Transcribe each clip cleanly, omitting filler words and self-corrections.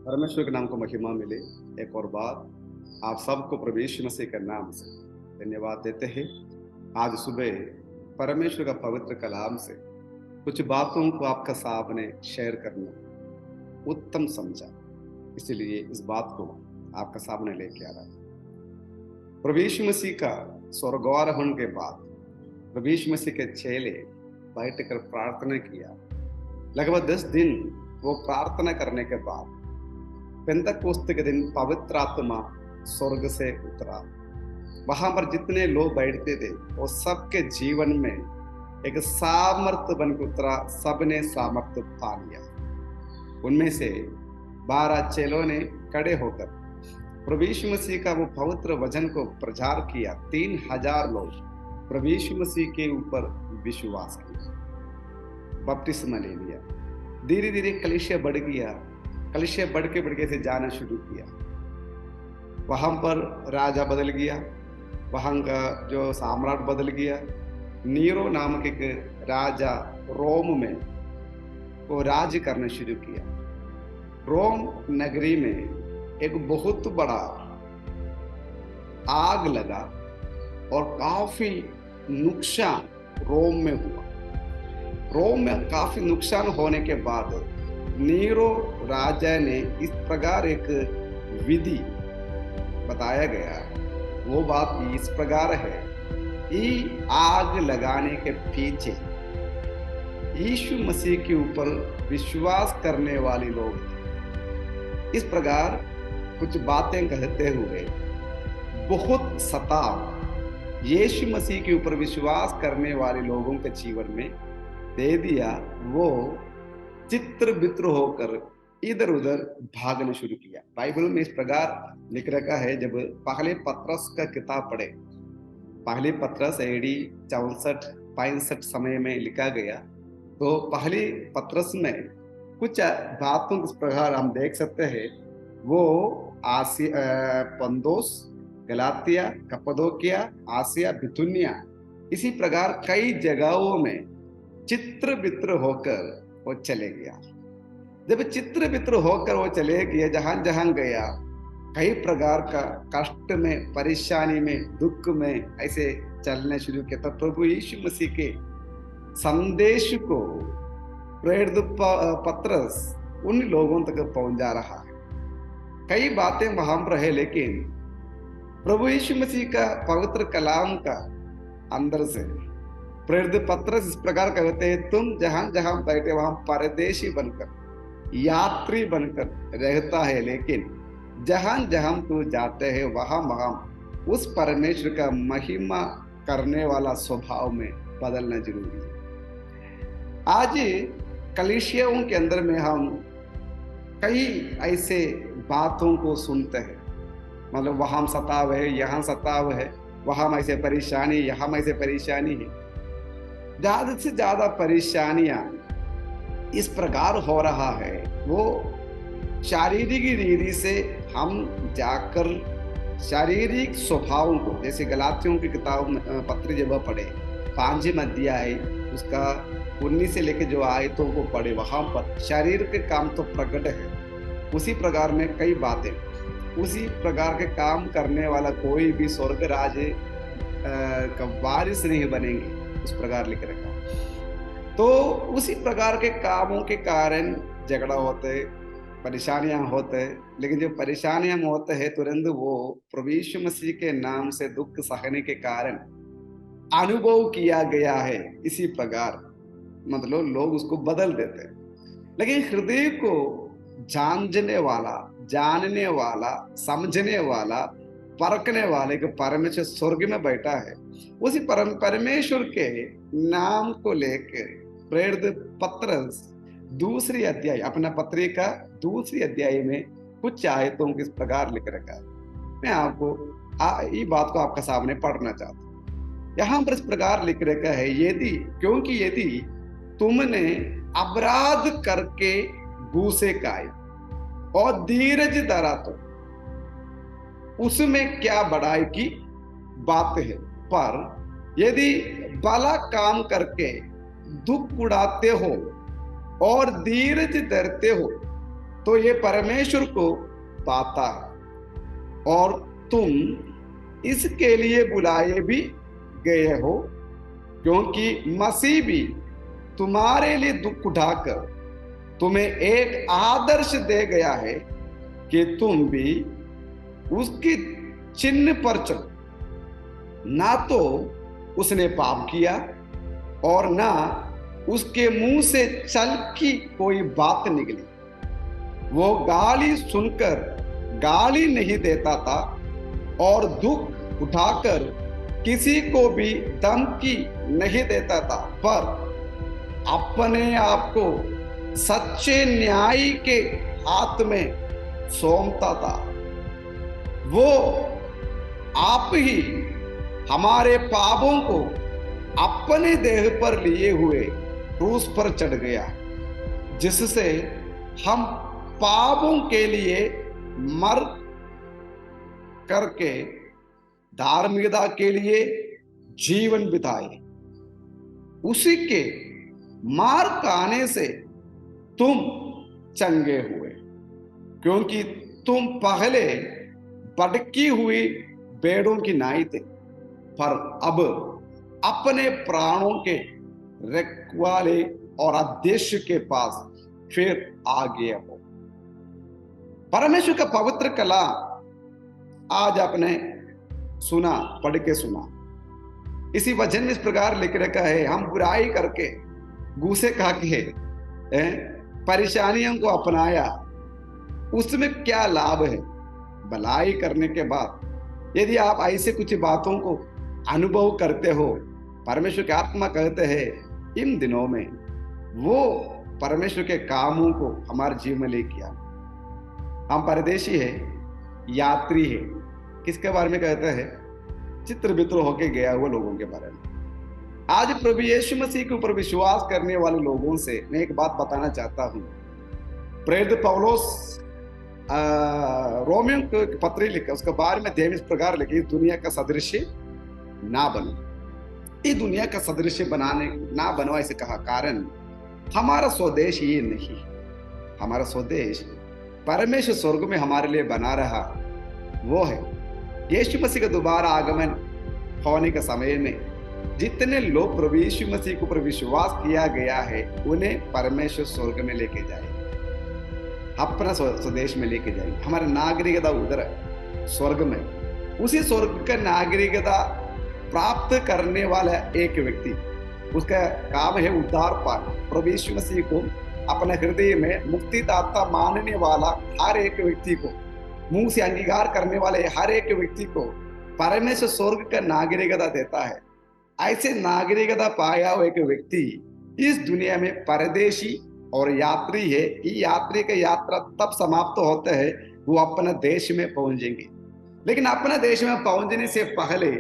परमेश्वर के नाम को महिमा मिले। एक और बात, आप सबको प्रभु यीशु मसीह के नाम से धन्यवाद देते हैं। आज सुबह परमेश्वर का पवित्र कलाम से कुछ बातों को आपका सामने शेयर करना उत्तम समझा, इसलिए इस बात को आपका सामने लेके आ रहा है। प्रभु यीशु मसीह का स्वर्गारोहण के बाद प्रभु यीशु मसीह के चेले बैठकर प्रार्थना किया। लगभग 10 दिन वो प्रार्थना करने के बाद पेंतकोस्त के दिन पवित्र आत्मा स्वर्ग से उतरा। वहां पर जितने लोग बैठते थे वो सबके जीवन में एक सामर्थ्य बनकर उतरा। सबने सामर्थ्य पा लिया। उनमें से 12 चेलों ने खड़े होकर प्रभु यीशु मसीह का वो पवित्र वचन को प्रचार किया। 3000 लोग प्रभु यीशु मसीह के ऊपर विश्वास किया, बपतिस्मा ले लिया। धीरे धीरे कलीसिया बढ़ गया। कलीसिया बढ़ के से जाना शुरू किया। वहां पर राजा बदल गया, वहां का जो सम्राट बदल गया। नीरो नामक एक राजा रोम में वो राज करना शुरू किया। रोम नगरी में एक बहुत बड़ा आग लगा और काफी नुकसान रोम में हुआ। रोम में काफी नुकसान होने के बाद नीरो राजा ने इस प्रकार एक विधि बताया गया। वो बात इस प्रकार है, आग लगाने के पीछे यीशु मसीह के ऊपर विश्वास करने वाले लोग थे। इस प्रकार कुछ बातें कहते हुए बहुत सताव यीशु मसीह के ऊपर विश्वास करने वाले लोगों के जीवन में दे दिया। वो चित्र वित्र होकर इधर उधर भागना शुरू किया। बाइबल में इस प्रकार लिख रखा है, जब पहले पत्रस का किताब पढ़े, पहले पत्रस एडी 64-65 समय में लिखा गया, तो पहले पत्रस में कुछ बातों इस प्रकार हम देख सकते हैं। वो पंदोस, गलातिया, कप्पदोकिया, आसिया, बिथुनिया, इसी प्रकार कई जगहों में चित्र वित्र होकर वो चले गया। जब चित्र वित्र होकर वो चले गए, जहां जहां गया कई प्रकार का कष्ट में, परेशानी में, दुख में ऐसे चलने शुरू किया। तो प्रभु यीशु मसीह के संदेश को प्रेरित पत्रस उन लोगों तक पहुंचा रहा है। कई बातें वहां पर है, लेकिन प्रभु यीशु मसीह का पवित्र कलाम का अंदर से प्रेरित पत्रस इस प्रकार कहते हैं, तुम जहां जहां बैठे वहां परदेशी बनकर, यात्री बनकर रहता है, लेकिन जहां जहां तू जाते हैं वहां वहां उस परमेश्वर का महिमा करने वाला स्वभाव में बदलना जरूरी है। आज कलीसियाओं के अंदर में हम कई ऐसे बातों को सुनते हैं, मतलब वहां सताव है, यहाँ सताव है, वहां ऐसे परेशानी, यहाँ ऐसे परेशानी है। ज्यादा से ज्यादा परेशानियां इस प्रकार हो रहा है, वो शारीरिक रीति से हम जाकर शारीरिक स्वभावों को, जैसे गलातियों की किताब पत्र जब पढ़े 5वें अध्याय उसका 19 से लेकर जो आयतों को पढ़े, वहां पर शरीर के काम तो प्रकट है। उसी प्रकार में कई बातें, उसी प्रकार के काम करने वाला कोई भी स्वर्ग राज का वारिस नहीं बनेंगे, उस प्रकार लिख रखा। तो उसी प्रकार के कामों के कारण झगड़ा होते, परेशानियां होते, लेकिन जो परेशानियां होते हैं तुरंत वो प्रभु यीशु मसीह के नाम से दुख सहने के कारण अनुभव किया गया है। इसी प्रकार मतलब लोग उसको बदल देते हैं। लेकिन हृदय को जानने वाला, जानने वाला, समझने वाला, परखने वाले को परमेश्वर स्वर्ग में बैठा है। उसी परमेश्वर के नाम को लेकर प्रेरित पत्रस दूसरी अध्याय, अपना पत्रिका दूसरी अध्याय में कुछ आयतों के इस प्रकार लिख रखा है। मैं आपको ये बात को आपका सामने पढ़ना चाहता हूँ। यहाँ पर इस प्रकार लिख रखा है, क्योंकि यदि तुमने अपराध करके घूसे खाए और धीरज धरा तो उसमें क्या बड़ाई की बात है, पर यदि भला काम करके दुख उड़ाते हो और धीरज धरते हो तो ये परमेश्वर को पाता है, और तुम इसके लिए बुलाए भी गए हो, क्योंकि मसीह भी तुम्हारे लिए दुख उठाकर तुम्हें एक आदर्श दे गया है कि तुम भी उसके चिन्ह पर चलो। ना तो उसने पाप किया और ना उसके मुंह से छल की कोई बात निकली। वो गाली सुनकर गाली नहीं देता था और दुख उठाकर किसी को भी धमकी नहीं देता था, पर अपने आप को सच्चे न्यायी के हाथ में सौंपता था। वो आप ही हमारे पापों को अपने देह पर लिए हुए क्रूस पर चढ़ गया, जिससे हम पापों के लिए मर करके धार्मिकता के लिए जीवन बिताए। उसी के मार खाने से तुम चंगे हुए, क्योंकि तुम पहले भटकी हुई भेड़ों की नाई थे, पर अब अपने प्राणों के रखवाले और अध्यक्ष के पास फिर आ गए हो। परमेश्वर का पवित्र कलाम आज आपने सुना, पढ़ के सुना। इसी वचन में इस प्रकार लिख रखा है, हम बुराई करके गुस्से खा के परेशानियों को अपनाया, उसमें क्या लाभ है? भलाई करने के बाद यदि आप ऐसे कुछ बातों को अनुभव करते हो, परमेश्वर की आत्मा कहते हैं इन दिनों में वो परमेश्वर के कामों को हमारे जीवन में लेके आए। हम परदेशी है, यात्री है, किसके बारे में कहते हैं? चित्र वित्र होके गया हुए लोगों के बारे में। आज प्रभु यीशु मसीह के ऊपर विश्वास करने वाले लोगों से मैं एक बात बताना चाहता हूं। प्रेरित पौलुस रोमियों को पत्र लिखा, उसके बारे में देव इस प्रकार लिखे, इस दुनिया का सदृश्य ना बनो। इस दुनिया का सदृश्य बनाने ना बनो ऐसे कहा, कारण हमारा स्वदेश ये नहीं। हमारा स्वदेश परमेश्वर स्वर्ग में हमारे लिए बना रहा वो है। यीशु मसीह का दोबारा आगमन होने के समय में जितने लोग प्रभु यीशु मसीह को पर विश्वास किया गया है, उन्हें परमेश्वर स्वर्ग में लेके जाए, अपना स्वदेश में लेके जाए। हमारा नागरिकता उधर है, स्वर्ग में। उसी स्वर्ग का नागरिकता प्राप्त करने वाला एक व्यक्ति, उसका काम है उद्धार पाना। प्रभु यीशु मसीह को अपने हृदय में मुक्तिदाता मानने वाला हर एक व्यक्ति को, मुंह से अंगीकार करने वाले हर एक व्यक्ति को परमेश्वर स्वर्ग का नागरिकता देता है। ऐसे नागरिकता पाया हुआ एक व्यक्ति इस दुनिया में परदेशी और यात्री है। ये यात्री का यात्रा तब समाप्त होता है वो अपना देश में पहुंचेंगे। लेकिन अपना देश में पहुंचने से पहले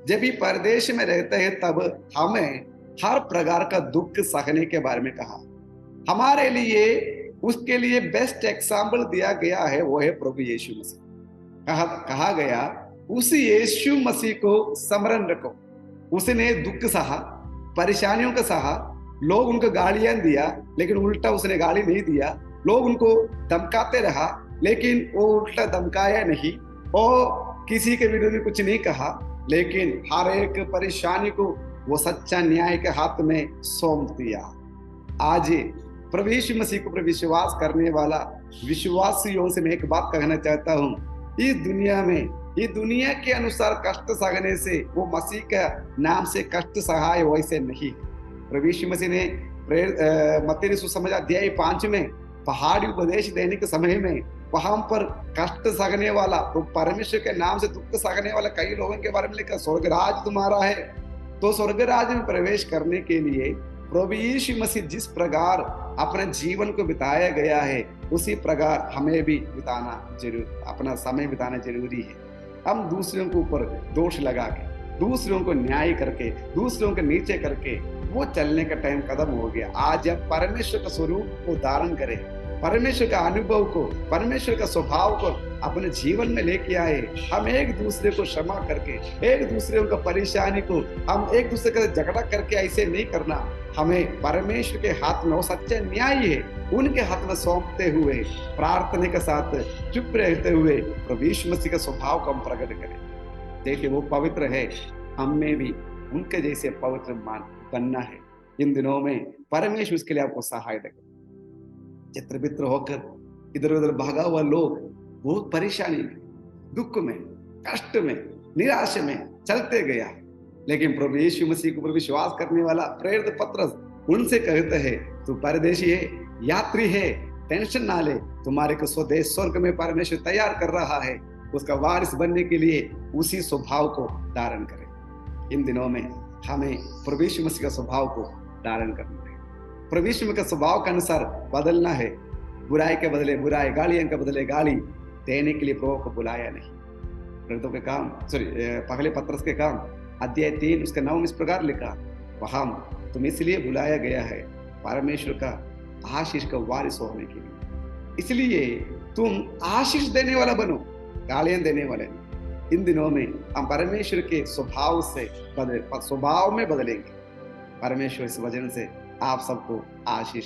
जब भी परदेश में रहते हैं, तब हमें हर प्रकार का दुख सहने के बारे में कहा। हमारे लिए उसके लिए बेस्ट एग्जाम्पल दिया गया है, वो है प्रभु यीशु मसीह। कहा गया उस यीशु मसीह को स्मरण रखो। उसने दुख सहा, परेशानियों का सहा। लोग उनको गालियां दिया, लेकिन उल्टा उसने गाली नहीं दिया। लोग उनको धमकाते रहा, लेकिन वो उल्टा धमकाया नहीं। और किसी के विरोध में कुछ नहीं कहा, लेकिन हर एक परेशानी को वो सच्चा न्याय के हाथ में सौंप दिया। आज प्रभु यीशु मसीह को पर विश्वास करने वाला विश्वासियों से मैं एक बात कहना चाहता हूँ, इस दुनिया में, ये दुनिया के अनुसार कष्ट सहने से वो मसीह का नाम से कष्ट सहाय वैसे नहीं। प्रभु यीशु मसीह ने मत्ती सुसमाचार अध्याय 5 में पहाड़ी उपदेश देने के समय में वहां पर कष्ट सहने वाला, तो परमेश्वर के नाम से दुख सहने वाला कई लोगों के बारे में लिखा, स्वर्ग राज तुम्हारा है। तो स्वर्ग राज में प्रवेश करने के लिए प्रभु यीशु मसीह जिस प्रकार अपने जीवन को बिताया गया है, उसी प्रकार हमें भी बिताना जरूर, अपना समय बिताना जरूरी है। हम दूसरों के ऊपर दोष लगा के, दूसरों को न्याय करके, दूसरों को नीचे करके वो चलने का टाइम खत्म हो गया। आज हम परमेश्वर का स्वरूप को धारण करें, परमेश्वर का अनुभव को, परमेश्वर का स्वभाव को अपने जीवन में लेके आए। हम एक दूसरे को क्षमा करके, एक दूसरे को परेशानी को, हम एक दूसरे का झगड़ा करके ऐसे नहीं करना। हमें परमेश्वर के हाथ में वो सच्चा न्याय है, उनके हाथ में सौंपते हुए, प्रार्थना के साथ चुप रहते हुए प्रभु यीशु मसीह का स्वभाव को हम प्रकट करें। देखिए वो पवित्र है, हमें भी उनके जैसे पवित्र मान बनना है। इन दिनों में परमेश्वर उसके लिए आपको सहायता करे। चित्र वित्र होकर इधर उधर भागा हुआ लोग बहुत परेशानी में, दुख में, कष्ट में, निराश में चलते गया, लेकिन प्रभु यीशु मसीह के ऊपर विश्वास करने वाला प्रेरित पत्रस उनसे कहते हैं, तू परदेशी है, यात्री है, टेंशन ना ले, तुम्हारे को स्वदेश स्वर्ग में परमेश्वर तैयार कर रहा है। उसका वारिस बनने के लिए उसी स्वभाव को धारण करें। इन दिनों में हमें प्रभु यीशु मसीह का स्वभाव को धारण करना है, प्रभु यीशु मसीह के स्वभाव के अनुसार बदलना है। बुराई के बदले बुराई, गालियों के बदले गाली देने के लिए प्रभु को बुलाया नहीं। प्रेरितों के काम पहले पत्रस के काम अध्याय 3 उसका 9 इस प्रकार लिखा, वहां तुम इसलिए बुलाया गया है परमेश्वर का आशीष का वारिस होने के लिए, इसलिए तुम आशीष देने वाला बनो, गालियां देने वाले नहीं। इन दिनों में हम परमेश्वर के स्वभाव से स्वभाव में बदलेंगे। परमेश्वर इस वजन से आप सबको आशीष